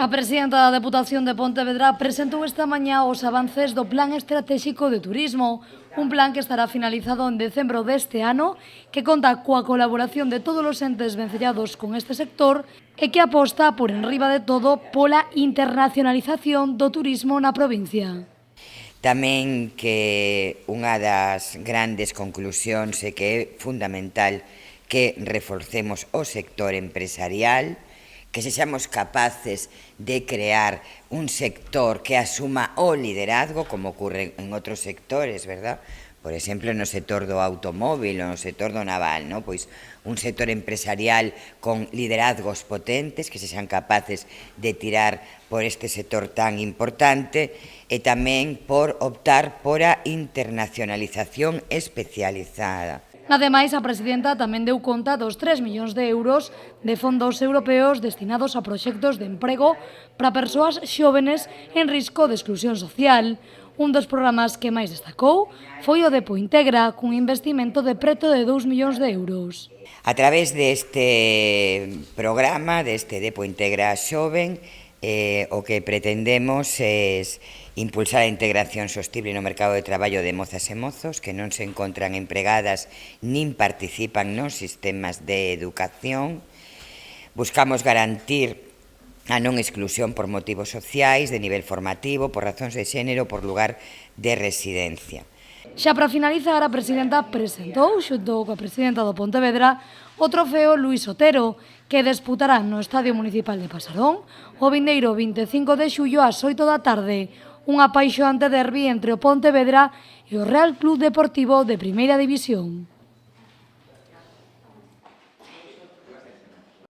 A presidenta da Deputación de Pontevedra presentou esta mañá os avances do Plan Estratégico de Turismo, un plan que estará finalizado en decembro deste ano, que conta coa colaboración de todos os entes vencellados con este sector e que aposta, por enriba de todo, pola internacionalización do turismo na provincia. Tamén que unha das grandes conclusións é que é fundamental que reforcemos o sector empresarial, que sexamos capaces de crear un sector que asuma o liderazgo, como ocurre en outros sectores, verdad? Por exemplo, no sector do automóvil, no sector do naval, ¿no? Pois un sector empresarial con liderazgos potentes que sexan capaces de tirar por este sector tan importante e tamén por optar por a internacionalización especializada. Ademais, a presidenta tamén deu conta dos 3 millóns de euros de fondos europeos destinados a proxectos de emprego para persoas xóvenes en risco de exclusión social. Un dos programas que máis destacou foi o Depo Integra, cun investimento de preto de 2 millóns de euros. A través deste programa, deste Depo Integra Xoven, o que pretendemos é impulsar a integración sostible no mercado de traballo de mozas e mozos que non se encontran empregadas nin participan nos sistemas de educación. Buscamos garantir a non exclusión por motivos sociais, de nivel formativo, por razóns de xénero, por lugar de residencia. Xa para finalizar, a presidenta presentou, xunto coa presidenta do Pontevedra, o trofeo Luís Otero, que disputará no Estadio Municipal de Pasarón o vindeiro 25 de xullo ás 8 da tarde, un apaixonante derbi entre o Pontevedra e o Real Club Deportivo de Primeira División.